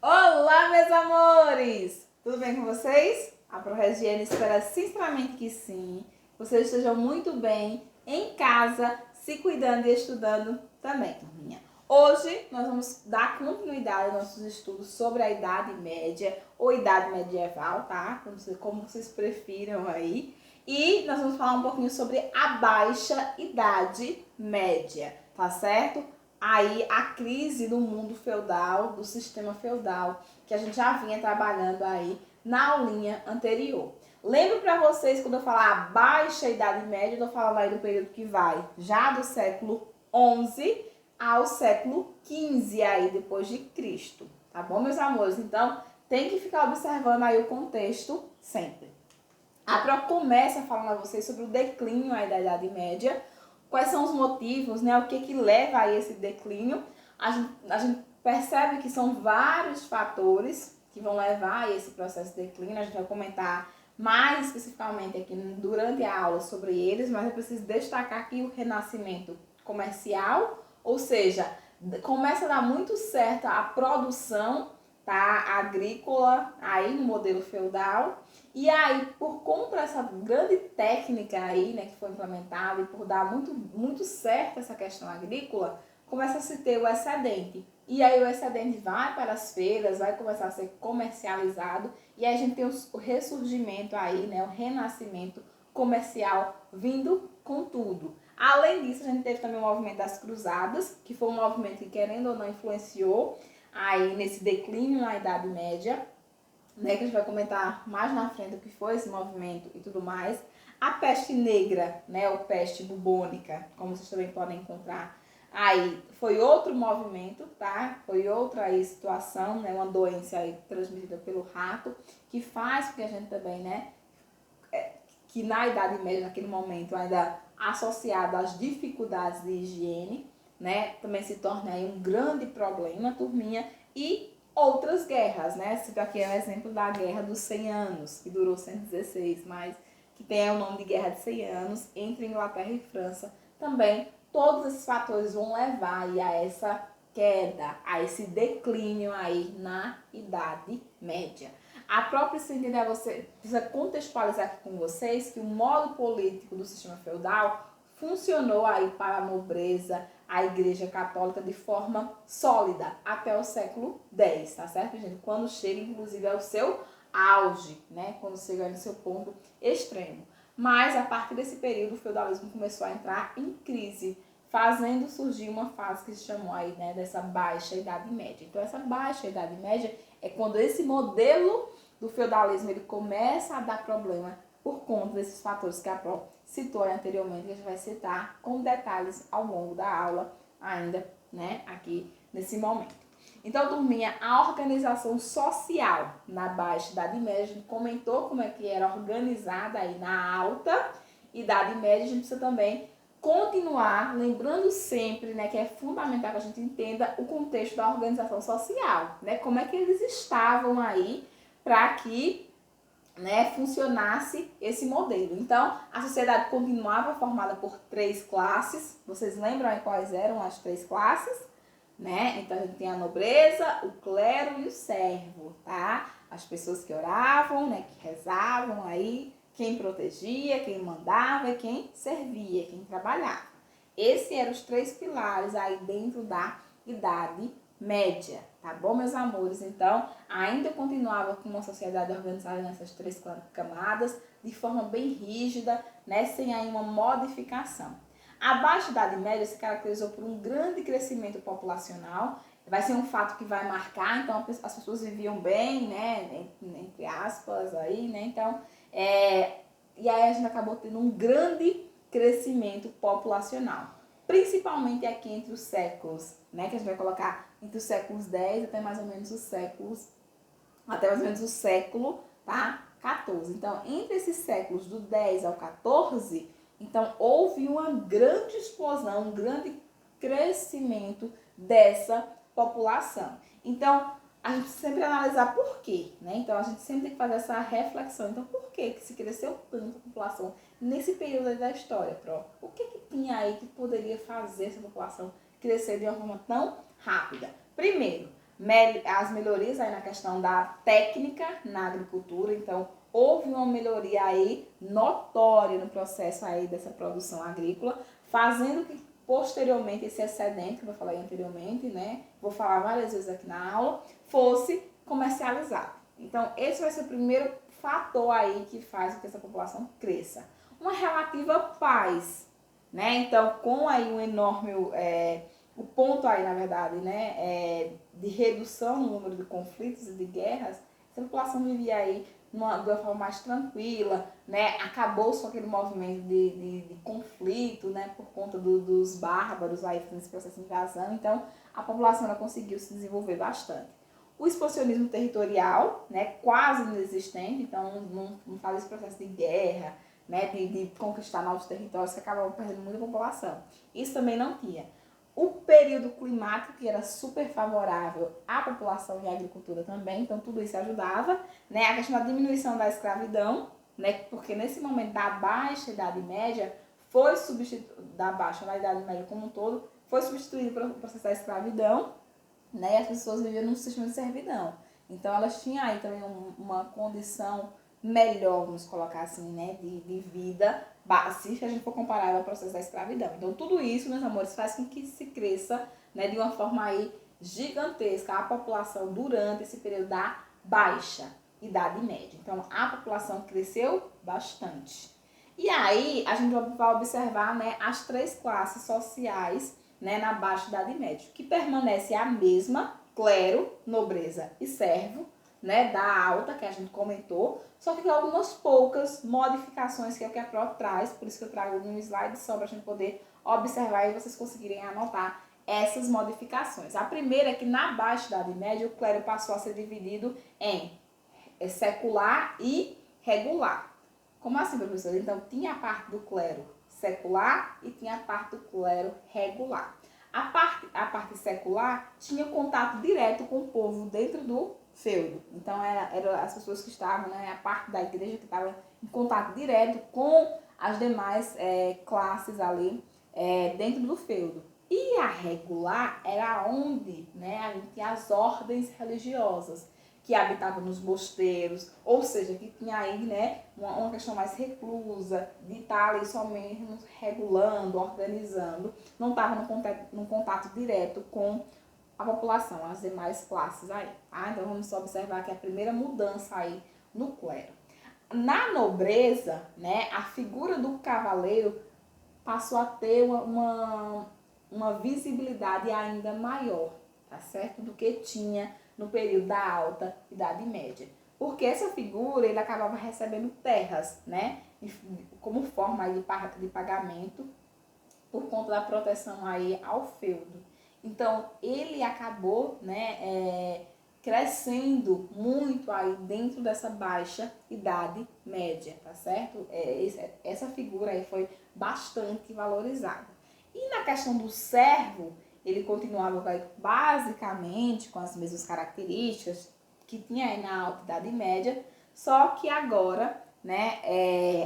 Olá, meus amores! Tudo bem com vocês? A Proregiane espera sinceramente que sim. Vocês estejam muito bem em casa, se cuidando e estudando também, turminha. Hoje nós vamos dar continuidade aos nossos estudos sobre a Idade Média ou Idade Medieval, tá? Como vocês prefiram aí. E nós vamos falar um pouquinho sobre a Baixa Idade Média, tá certo? Aí a crise do mundo feudal, do sistema feudal, que a gente já vinha trabalhando aí na aulinha anterior. Lembro para vocês, quando eu falar a Baixa Idade Média, eu tô falando aí do período que vai já do século XI ao século XV aí, depois de Cristo. Tá bom, meus amores? Então, tem que ficar observando aí o contexto sempre. A Pro começa falando a vocês sobre o declínio aí da Idade Média, quais são os motivos, né? O que leva a esse declínio. A gente percebe que são vários fatores que vão levar a esse processo de declínio. A gente vai comentar mais especificamente aqui durante a aula sobre eles, mas eu preciso destacar aqui o renascimento comercial, ou seja, começa a dar muito certo a produção, tá, agrícola aí no modelo feudal. E aí, por conta dessa grande técnica aí, né, que foi implementada e por dar muito certo essa questão agrícola, começa a se ter o excedente. E aí o excedente vai para as feiras, vai começar a ser comercializado e aí a gente tem o ressurgimento aí, né, o renascimento comercial vindo com tudo. Além disso, a gente teve também o movimento das cruzadas, que foi um movimento que, querendo ou não, influenciou aí nesse declínio na Idade Média, né, que a gente vai comentar mais na frente o que foi esse movimento e tudo mais. A peste negra, né, ou peste bubônica, como vocês também podem encontrar aí, foi outro movimento, tá? Foi outra aí situação, né, uma doença aí transmitida pelo rato, que faz com que a gente também, né, que na Idade Média, naquele momento, ainda associado às dificuldades de higiene, né, também se torna aí um grande problema, turminha, e outras guerras, né, esse daqui é o exemplo da Guerra dos 100 Anos, que durou 116, mas que tem o nome de Guerra de 100 Anos, entre Inglaterra e França, também todos esses fatores vão levar aí a essa queda, a esse declínio aí na Idade Média. A própria Cindy, você precisa contextualizar aqui com vocês que o modo político do sistema feudal funcionou aí para a nobreza, a Igreja Católica de forma sólida até o século X, tá certo, gente? Quando chega, inclusive, ao seu auge, né? Quando chega no seu ponto extremo. Mas, a partir desse período, o feudalismo começou a entrar em crise, fazendo surgir uma fase que se chamou aí, né, dessa Baixa Idade Média. Então, essa Baixa Idade Média é quando esse modelo do feudalismo ele começa a dar problema por conta desses fatores que a Pro citou anteriormente, que a gente vai citar com detalhes ao longo da aula ainda, né, aqui nesse momento. Então, turminha, a organização social na Baixa Idade Média, a gente comentou como é que era organizada aí na Alta Idade Média, a gente precisa também continuar lembrando sempre, né, que é fundamental que a gente entenda o contexto da organização social, né, como é que eles estavam aí para que, né, funcionasse esse modelo. Então, a sociedade continuava formada por 3 classes. Vocês lembram aí quais eram as 3 classes? Né? Então, a gente tem a nobreza, o clero e o servo, tá? As pessoas que oravam, né, que rezavam aí, quem protegia, quem mandava e quem servia, quem trabalhava. Esses eram os 3 pilares aí dentro da Idade Média, tá bom, meus amores? Então, ainda continuava com uma sociedade organizada nessas 3 camadas, de forma bem rígida, né, sem aí uma modificação. A Baixa Idade Média se caracterizou por um grande crescimento populacional, vai ser um fato que vai marcar, então as pessoas viviam bem, né, entre aspas aí, né, então, e aí a gente acabou tendo um grande crescimento populacional, principalmente aqui entre os séculos, né, que a gente vai colocar entre os séculos 10 até mais ou menos os séculos, até mais ou menos o século, tá, 14. Então, entre esses séculos do 10 ao 14, então houve uma grande explosão, um grande crescimento dessa população. Então, a gente sempre analisar por quê, né? Então, a gente sempre tem que fazer essa reflexão. Então, por que se cresceu tanto a população nesse período da história, Pro? O que tinha aí que poderia fazer essa população crescer de uma forma tão rápida? Primeiro, as melhorias aí na questão da técnica na agricultura. Então, houve uma melhoria aí notória no processo aí dessa produção agrícola, fazendo que posteriormente esse excedente, que eu falei anteriormente, né, vou falar várias vezes aqui na aula, fosse comercializado. Então, esse vai ser o primeiro fator aí que faz com que essa população cresça. Uma relativa paz, né? Então, com aí um enorme, o ponto aí, na verdade, né, de redução no número de conflitos e de guerras, essa população vivia aí de uma forma mais tranquila, né? Acabou com aquele movimento de conflito, né? Por conta dos bárbaros aí nesse processo de invasão. Então, a população ela conseguiu se desenvolver bastante. O expansionismo territorial, né? Quase inexistente, então não faz esse processo de guerra, né? De conquistar novos territórios que acabavam perdendo muita população. Isso também não tinha. O período climático, que era super favorável à população e à agricultura também, então tudo isso ajudava, né? A questão da diminuição da escravidão, né? Porque nesse momento da baixa Idade Média, foi substituído, da baixa na Idade Média como um todo, foi substituído pelo processo da escravidão, né? E as pessoas viviam num sistema de servidão. Então elas tinham aí também uma condição melhor, vamos colocar assim, né? De vida, se a gente for comparar ao processo da escravidão. Então tudo isso, meus amores, faz com que se cresça, né, de uma forma aí gigantesca a população durante esse período da baixa Idade Média. Então a população cresceu bastante. E aí a gente vai observar, né, as três classes sociais, né, na Baixa Idade Média, que permanece a mesma, clero, nobreza e servo, né, da alta, que a gente comentou, só que tem algumas poucas modificações que é o que a Pro traz, por isso que eu trago um slide só para a gente poder observar e vocês conseguirem anotar essas modificações. A primeira é que na Baixa Idade Média o clero passou a ser dividido em secular e regular. Como assim, professor? Então tinha a parte do clero secular e tinha a parte do clero regular. A parte secular tinha contato direto com o povo dentro do feudo. Então, eram as pessoas que estavam, né, a parte da igreja que estava em contato direto com as demais classes ali dentro do feudo. E a regular era onde, né, a gente tinha as ordens religiosas que habitavam nos mosteiros, ou seja, que tinha aí, né, uma questão mais reclusa, de estar ali somente regulando, organizando, não estava no contato direto com a população, as demais classes aí. Tá? Então vamos só observar que a primeira mudança aí no clero. Na nobreza, né, a figura do cavaleiro passou a ter uma visibilidade ainda maior, tá certo? Do que tinha no período da Alta Idade Média. Porque essa figura, ele acabava recebendo terras, né? Como forma aí de pagamento por conta da proteção aí ao feudo. Então, ele acabou, né, crescendo muito aí dentro dessa baixa Idade Média, tá certo? Essa figura aí foi bastante valorizada. E na questão do servo, ele continuava basicamente com as mesmas características que tinha aí na Alta Idade Média, só que agora, né,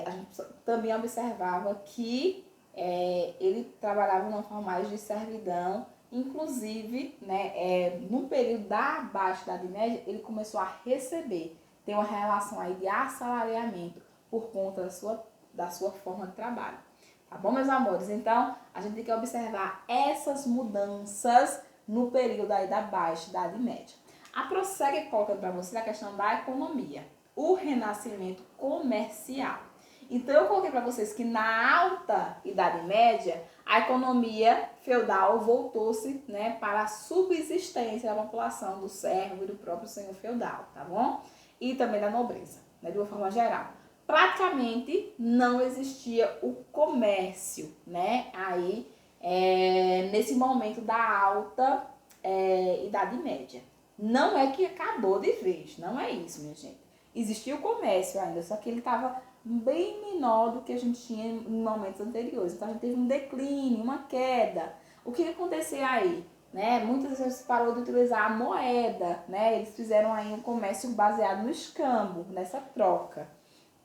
a gente também observava que ele trabalhava numa forma mais de servidão, inclusive, né, no período da Baixa Idade Média, ele começou a receber, tem uma relação aí de assalariamento por conta da sua forma de trabalho. Tá bom, meus amores? Então, a gente tem que observar essas mudanças no período aí da Baixa Idade Média. A prossegue coloca para você a questão da economia, o renascimento comercial. Então, eu coloquei para vocês que na Alta Idade Média, a economia feudal voltou-se, né, para a subsistência da população, do servo e do próprio senhor feudal, tá bom? E também da nobreza, né, de uma forma geral. Praticamente não existia o comércio, né, aí nesse momento da Alta Idade Média. Não é que acabou de vez, não é isso, minha gente. Existia o comércio ainda, só que ele estava bem menor do que a gente tinha em momentos anteriores. Então a gente teve um declínio, uma queda. O que acontecia aí? Né? Muitas vezes parou de utilizar a moeda, né? Eles fizeram aí um comércio baseado no escambo, nessa troca.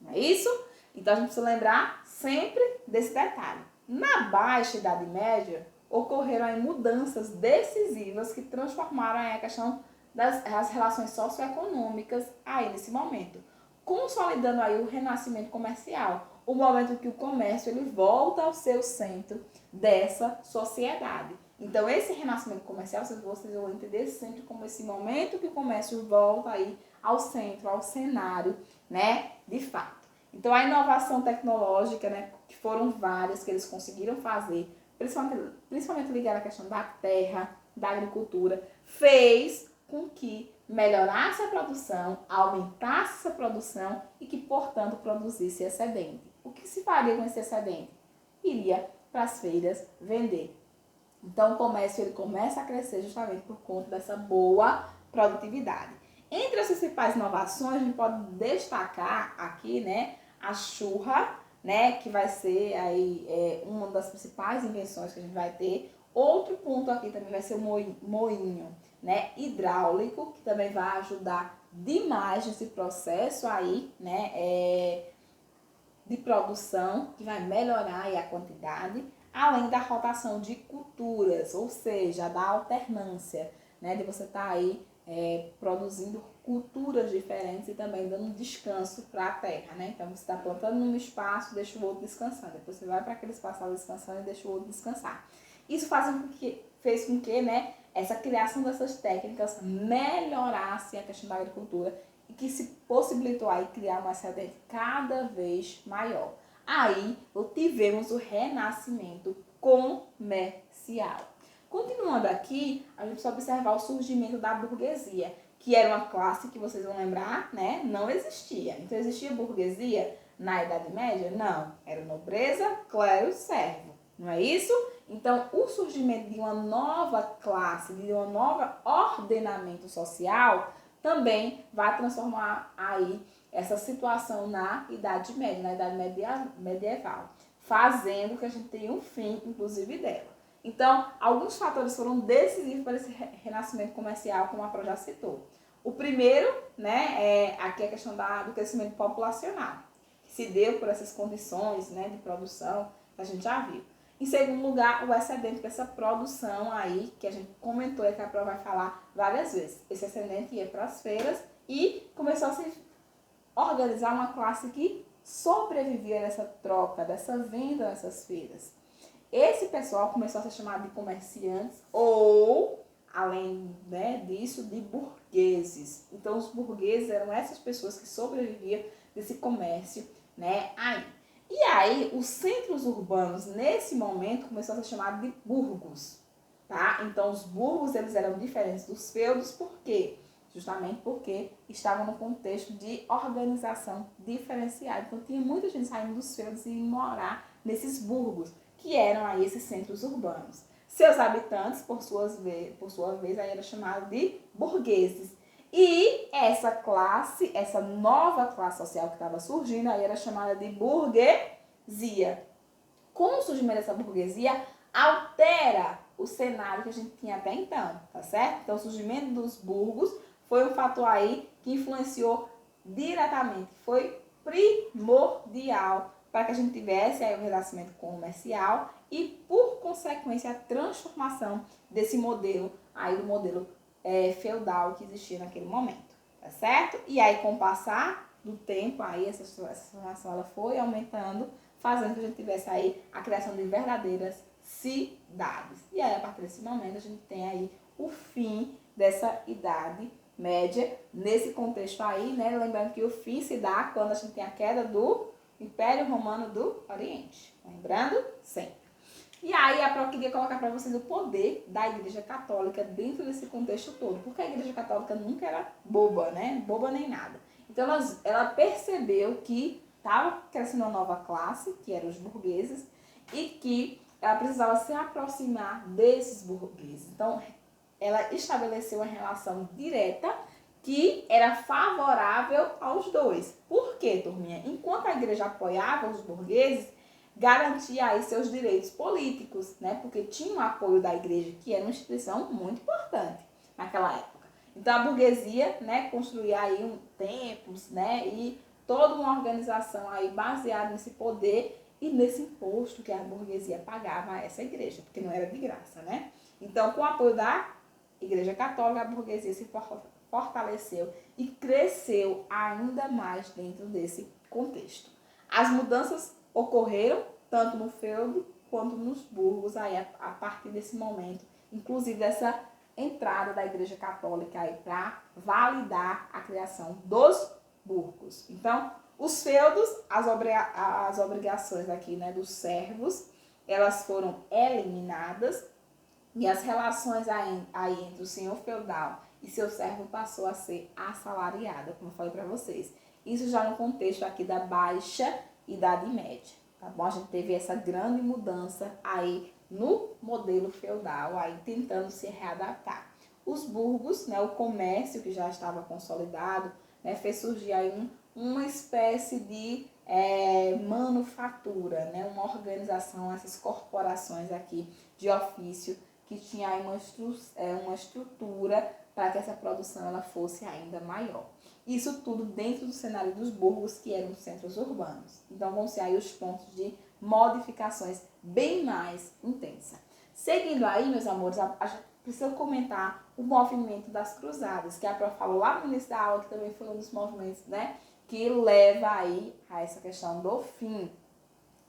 Não é isso? Então a gente precisa lembrar sempre desse detalhe. Na Baixa Idade Média, ocorreram aí mudanças decisivas que transformaram aí a questão das relações socioeconômicas aí nesse momento, consolidando aí o renascimento comercial, o momento que o comércio ele volta ao seu centro dessa sociedade. Então, esse renascimento comercial, vocês vão entender sempre como esse momento que o comércio volta aí ao centro, ao cenário, né, de fato. Então, a inovação tecnológica, né, que foram várias que eles conseguiram fazer, principalmente ligada à questão da terra, da agricultura, fez com que melhorasse a produção, aumentasse essa produção e que, portanto, produzisse excedente. O que se faria com esse excedente? Iria para as feiras vender. Então, o comércio ele começa a crescer justamente por conta dessa boa produtividade. Entre as principais inovações, a gente pode destacar aqui, né, a churra, né, que vai ser aí uma das principais invenções que a gente vai ter. Outro ponto aqui também vai ser o moinho, né, hidráulico, que também vai ajudar demais nesse processo aí, né, de produção, que vai melhorar aí a quantidade, além da rotação de culturas, ou seja, da alternância, né, de você estar aí produzindo culturas diferentes e também dando descanso para a terra, né? Então, você está plantando num espaço, deixa o outro descansando. Depois você vai para aquele espaço descansando e deixa o outro descansar. Isso fez com que, né, essa criação dessas técnicas melhorasse a questão da agricultura e que se possibilitou aí criar um excedente cada vez maior. Aí, tivemos o renascimento comercial. Continuando aqui, a gente precisa observar o surgimento da burguesia, que era uma classe que vocês vão lembrar, né? Não existia. Então, existia burguesia na Idade Média? Não. Era nobreza, clero, servo. Não é isso? Então, o surgimento de uma nova classe, de um novo ordenamento social, também vai transformar aí essa situação na Idade Média, na Idade Medieval, fazendo que a gente tenha um fim, inclusive, dela. Então, alguns fatores foram decisivos para esse renascimento comercial, como a Pro já citou. O primeiro, né, aqui é a questão do crescimento populacional, que se deu por essas condições, né, de produção que a gente já viu. Em segundo lugar, o excedente dessa produção aí, que a gente comentou e que a Pro vai falar várias vezes. Esse excedente ia para as feiras e começou a se organizar uma classe que sobrevivia dessa troca, dessa venda nessas feiras. Esse pessoal começou a ser chamado de comerciantes ou, além, né, disso, de burgueses. Então, os burgueses eram essas pessoas que sobreviviam desse comércio, né, aí. E aí, os centros urbanos, nesse momento, começou a ser chamado de burgos, tá? Então, os burgos, eles eram diferentes dos feudos, por quê? Justamente porque estavam no contexto de organização diferenciada. Então, tinha muita gente saindo dos feudos e indo morar nesses burgos, que eram aí esses centros urbanos. Seus habitantes, por sua vez, aí era chamado de burgueses. E essa classe, essa nova classe social que estava surgindo, aí era chamada de burguesia. Com o surgimento dessa burguesia, altera o cenário que a gente tinha até então, tá certo? Então, o surgimento dos burgos foi um fator aí que influenciou diretamente, foi primordial para que a gente tivesse aí o renascimento comercial e, por consequência, a transformação desse modelo, aí do modelo feudal que existia naquele momento, tá certo? E aí, com o passar do tempo, aí essa transformação ela foi aumentando, fazendo que a gente tivesse aí a criação de verdadeiras cidades. E aí, a partir desse momento, a gente tem aí o fim dessa Idade Média, nesse contexto aí, né? Lembrando que o fim se dá quando a gente tem a queda do Império Romano do Oriente. Lembrando? Sempre. E aí, a Pro queria colocar para vocês o poder da Igreja Católica dentro desse contexto todo. Porque a Igreja Católica nunca era boba, né? Boba nem nada. Então, ela percebeu que estava crescendo uma nova classe, que eram os burgueses, e que ela precisava se aproximar desses burgueses. Então, ela estabeleceu uma relação direta que era favorável aos dois. Por quê, turminha? Enquanto a igreja apoiava os burgueses, garantia aí seus direitos políticos, né? Porque tinha o apoio da igreja, que era uma instituição muito importante naquela época. Então, a burguesia, né, construía aí templos, né, e toda uma organização aí baseada nesse poder e nesse imposto que a burguesia pagava a essa igreja, porque não era de graça, né? Então, com o apoio da Igreja Católica, a burguesia se fortaleceu e cresceu ainda mais dentro desse contexto. As mudanças ocorreram tanto no feudo quanto nos burgos aí a partir desse momento, inclusive dessa entrada da Igreja Católica aí para validar a criação dos burgos. Então, os feudos, as obrigações aqui, né, dos servos, elas foram eliminadas e as relações aí entre o senhor feudal e seu servo passou a ser assalariada, como eu falei para vocês. Isso já no contexto aqui da Baixa Idade Média, tá bom? A gente teve essa grande mudança aí no modelo feudal, aí tentando se readaptar. Os burgos, né, o comércio que já estava consolidado, né, fez surgir aí uma espécie de manufatura, né, uma organização, essas corporações aqui de ofício que tinha aí uma estrutura para que essa produção ela fosse ainda maior. Isso tudo dentro do cenário dos burgos, que eram centros urbanos. Então vão ser aí os pontos de modificações bem mais intensas. Seguindo aí, meus amores, a gente precisa comentar o movimento das cruzadas, que a Prof falou lá no início da aula, que também foi um dos movimentos, né, que leva aí a essa questão do fim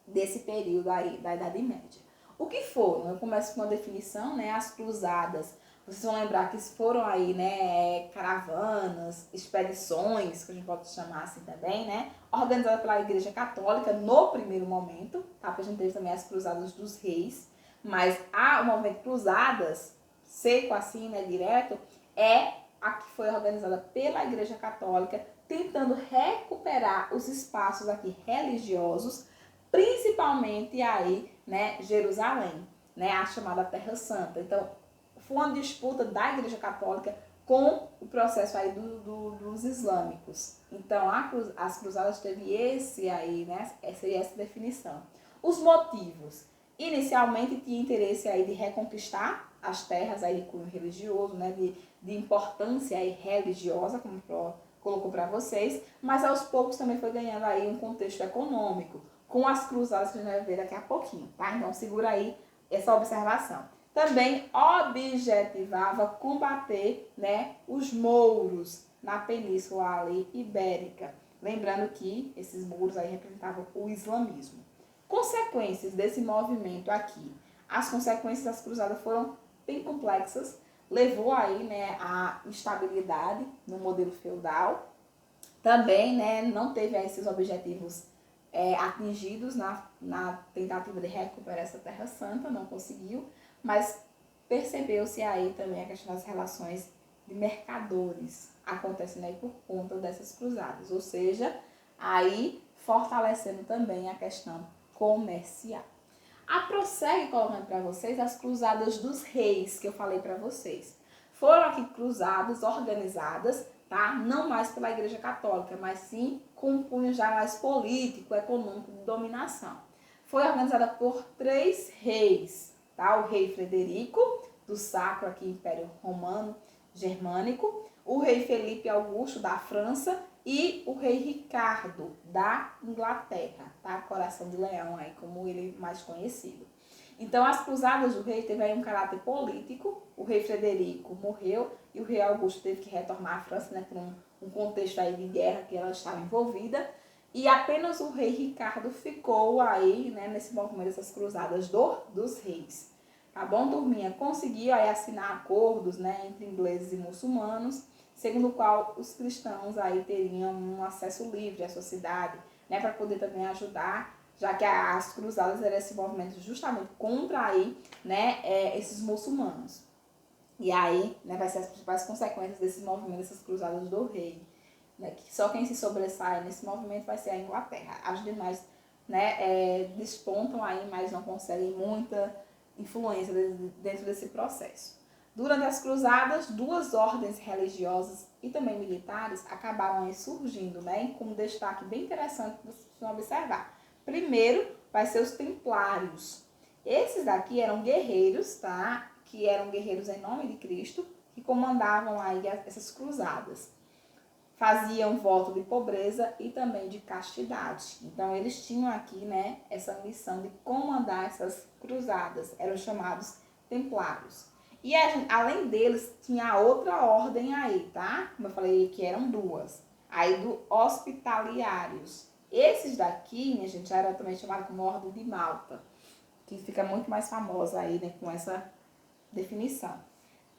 desse período aí da Idade Média. O que foram? Eu começo com uma definição, né, as cruzadas. Vocês vão lembrar que foram aí, né, caravanas, expedições, que a gente pode chamar assim também, né, organizadas pela Igreja Católica no primeiro momento, tá? Porque a gente teve também as cruzadas dos reis, mas o movimento cruzadas, seco assim, né, direto, é a que foi organizada pela Igreja Católica, tentando recuperar os espaços aqui religiosos, principalmente aí, né, Jerusalém, né, a chamada Terra Santa. Então, foi uma disputa da Igreja Católica com o processo aí dos islâmicos. Então, as cruzadas teve essa definição. Os motivos. Inicialmente, tinha interesse aí de reconquistar as terras aí de cunho religioso, né, de importância aí religiosa, como colocou para vocês, mas aos poucos também foi ganhando aí um contexto econômico, com as cruzadas que a gente vai ver daqui a pouquinho, tá? Então, segura aí essa observação. Também objetivava combater, né, os mouros na Península ali Ibérica. Lembrando que esses mouros aí representavam o islamismo. Consequências desse movimento aqui. As consequências das cruzadas foram bem complexas. Levou aí, né, a instabilidade no modelo feudal. Também, né, não teve aí esses objetivos atingidos na tentativa de recuperar essa Terra Santa, não conseguiu, mas percebeu-se aí também a questão das relações de mercadores acontecendo aí por conta dessas cruzadas, ou seja, aí fortalecendo também a questão comercial. Prossegue colocando para vocês as cruzadas dos reis que eu falei para vocês. Foram aqui cruzadas organizadas, tá? Não mais pela Igreja Católica, mas sim com um cunho já mais político, econômico, de dominação. Foi organizada por 3 reis, tá? O rei Frederico, do Sacro aqui Império Romano Germânico, o rei Felipe Augusto, da França, e o rei Ricardo, da Inglaterra, tá? Coração de Leão, aí, como ele é mais conhecido. Então, as cruzadas do rei teve aí um caráter político. O rei Frederico morreu e o rei Augusto teve que retornar à França, né, por um contexto aí de guerra que ela estava envolvida. E apenas o rei Ricardo ficou aí, né, nesse movimento dessas cruzadas dos reis. Tá bom, turminha? Conseguiu aí assinar acordos, né, entre ingleses e muçulmanos, segundo o qual os cristãos aí teriam um acesso livre à sua cidade, né, para poder também ajudar, já que as cruzadas eram esse movimento justamente contra aí, né, esses muçulmanos. E aí, né, vai ser as principais consequências desse movimento, dessas cruzadas do rei. Né, que só quem se sobressai nesse movimento vai ser a Inglaterra. As demais, né, despontam aí, mas não conseguem muita influência dentro desse processo. Durante as cruzadas, 2 ordens religiosas e também militares acabaram aí surgindo, né, com um destaque bem interessante para vocês observar. Primeiro, vai ser os templários. Esses daqui eram guerreiros, tá? Que eram guerreiros em nome de Cristo, que comandavam aí essas cruzadas. Faziam voto de pobreza e também de castidade. Então, eles tinham aqui, né, essa missão de comandar essas cruzadas. Eram chamados templários. E além deles, tinha a outra ordem aí, tá? Como eu falei que eram duas. Aí do hospitaliários. Esses daqui, minha gente, já era também chamado como Ordem de Malta, que fica muito mais famosa aí, né, com essa definição.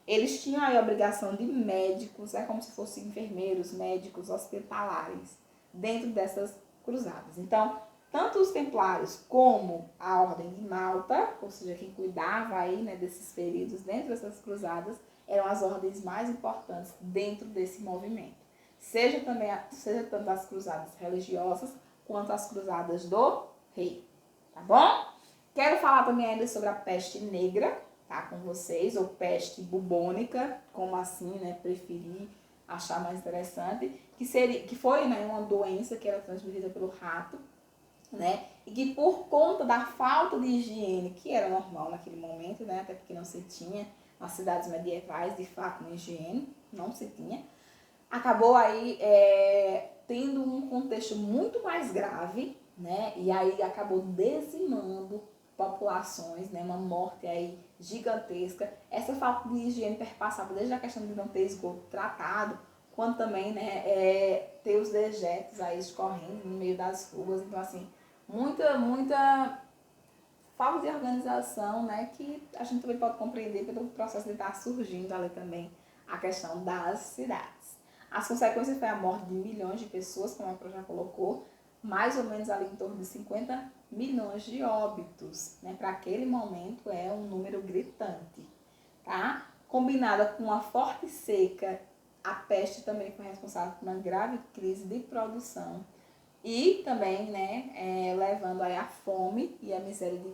Eles tinham aí a obrigação de médicos, é como se fossem enfermeiros, médicos, hospitalares, dentro dessas cruzadas. Então, tanto os templários como a Ordem de Malta, ou seja, quem cuidava aí, né, desses feridos dentro dessas cruzadas, eram as ordens mais importantes dentro desse movimento. Seja tanto as cruzadas religiosas, quanto as cruzadas do rei, tá bom? Quero falar também ainda sobre a peste negra, tá, com vocês, ou peste bubônica, como assim, né, preferir achar mais interessante, que foi, né, uma doença que era transmitida pelo rato, né, e que por conta da falta de higiene, que era normal naquele momento, né, até porque não se tinha, nas cidades medievais, de fato, uma higiene, não se tinha, acabou aí tendo um contexto muito mais grave, né? E aí acabou dizimando populações, né? Uma morte aí gigantesca. Essa falta de higiene perpassava desde a questão de não ter esgoto tratado, quanto também, né, ter os dejetos aí escorrendo no meio das ruas. Então, assim, muita falta de organização, né? Que a gente também pode compreender pelo processo de estar surgindo ali também a questão das cidades. As consequências foi a morte de milhões de pessoas, como a Pro já colocou, mais ou menos ali em torno de 50 milhões de óbitos, né? Para aquele momento é um número gritante, tá? Combinada com uma forte seca, a peste também foi responsável por uma grave crise de produção e também, né, levando aí a fome e a miséria de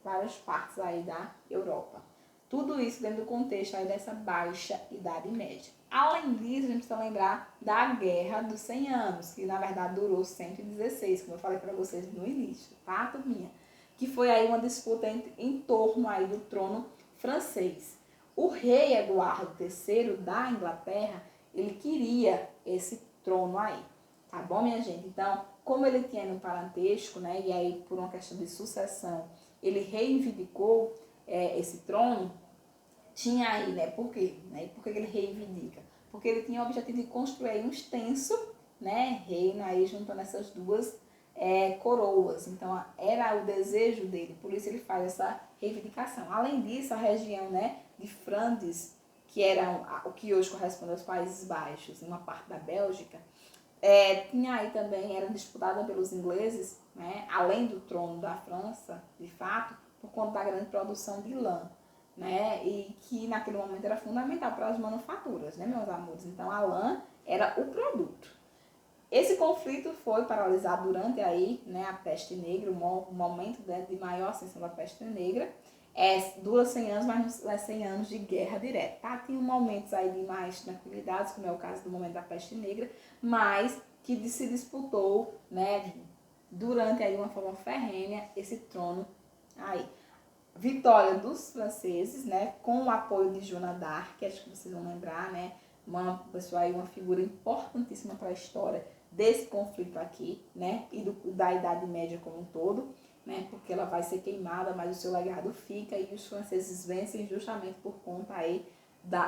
várias partes aí da Europa. Tudo isso dentro do contexto aí dessa baixa Idade Média. Além disso, a gente precisa lembrar da Guerra dos 100 Anos, que na verdade durou 116, como eu falei para vocês no início, tá, turminha? Que foi aí uma disputa em torno aí do trono francês. O rei Eduardo III da Inglaterra, ele queria esse trono aí, tá bom, minha gente? Então, como ele tinha no parentesco, né, e aí por uma questão de sucessão, ele reivindicou esse trono, tinha aí, né, por quê? Né, por que ele reivindica? Porque ele tinha o objetivo de construir um extenso, né, reino aí juntando essas duas coroas. Então, era o desejo dele, por isso ele faz essa reivindicação. Além disso, a região, né, de Flandres, que era o que hoje corresponde aos Países Baixos, uma parte da Bélgica, tinha aí também, era disputada pelos ingleses, né, além do trono da França, de fato, por conta da grande produção de lã, né, e que naquele momento era fundamental para as manufaturas, né, meus amores? Então a lã era o produto. Esse conflito foi paralisado durante aí, né, a peste negra, o momento de maior ascensão da peste negra. Dura 100 anos, mas não é 100 anos de guerra direta, tá? Tem momentos aí de mais tranquilidades, como é o caso do momento da peste negra, mas que se disputou, né, durante aí uma forma ferrenha esse trono aí. Vitória dos franceses, né, com o apoio de Joana d'Arc, acho que vocês vão lembrar, né, uma pessoa aí, uma figura importantíssima para a história desse conflito aqui, né, e da Idade Média como um todo, né, porque ela vai ser queimada, mas o seu legado fica e os franceses vencem justamente por conta aí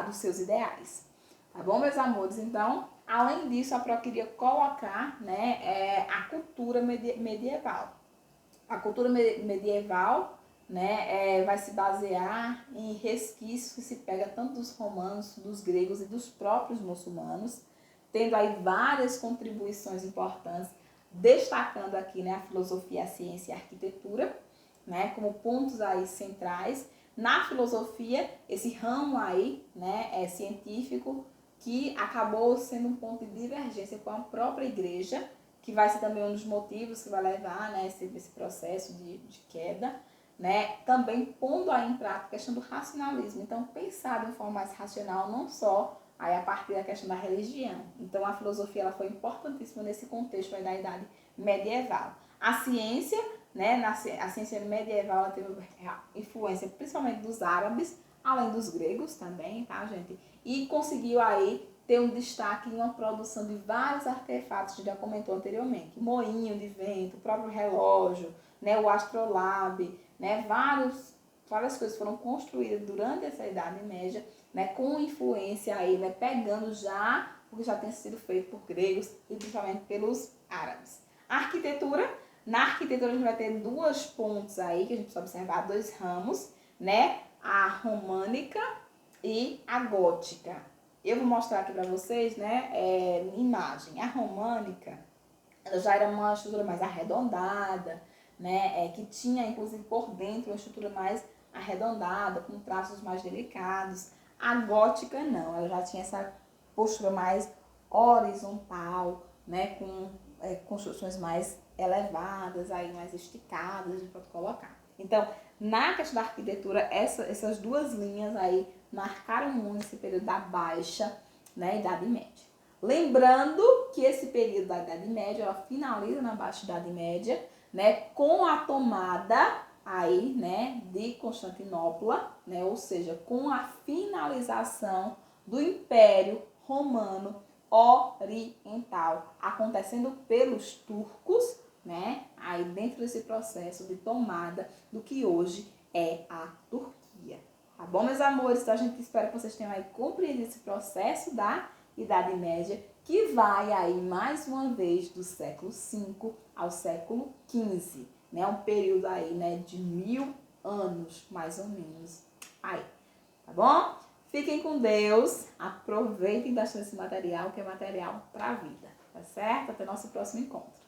dos seus ideais. Tá bom, meus amores? Então, além disso, a Pro queria colocar, né, a cultura medieval. A cultura medieval, né, vai se basear em resquícios que se pega tanto dos romanos, dos gregos e dos próprios muçulmanos, tendo aí várias contribuições importantes, destacando aqui, né, a filosofia, a ciência e a arquitetura, né, como pontos aí centrais. Na filosofia, esse ramo aí, né, científico, que acabou sendo um ponto de divergência com a própria igreja, que vai ser também um dos motivos que vai levar, né, esse processo de queda, né, também pondo aí em prática a questão do racionalismo. Então, pensar de uma forma mais racional, não só aí a partir da questão da religião. Então, a filosofia ela foi importantíssima nesse contexto aí da Idade Medieval. A ciência, né, a ciência medieval ela teve influência principalmente dos árabes, além dos gregos também, tá, gente? E conseguiu aí ter um destaque em uma produção de vários artefatos que já comentou anteriormente. Moinho de vento, o próprio relógio, né, o astrolabe, né, vários várias coisas foram construídas durante essa Idade Média, né, com influência aí, né, pegando já o que já tem sido feito por gregos e principalmente pelos árabes. A arquitetura, na arquitetura a gente vai ter duas pontes aí, que a gente precisa observar, dois ramos, né, a românica e a gótica. Eu vou mostrar aqui para vocês, né, imagem. A românica, ela já era uma estrutura mais arredondada, né, que tinha inclusive por dentro uma estrutura mais arredondada, com traços mais delicados. A gótica não, ela já tinha essa postura mais horizontal, né, com construções mais elevadas, aí mais esticadas, a gente pode colocar. Então, na questão da arquitetura, essas duas linhas aí marcaram muito esse período da Baixa, né, Idade Média. Lembrando que esse período da Idade Média, ela finaliza na Baixa Idade Média, né, com a tomada aí, né, de Constantinopla, né, ou seja, com a finalização do Império Romano Oriental, acontecendo pelos turcos, né, aí dentro desse processo de tomada do que hoje é a Turquia. Tá bom, meus amores? Então a gente espera que vocês tenham aí compreendido esse processo da Idade Média, que vai aí mais uma vez do século V ao século XV, né? Um período aí, né, de 1000 anos, mais ou menos aí, tá bom? Fiquem com Deus, aproveitem bastante esse material, que é material para a vida, tá certo? Até nosso próximo encontro.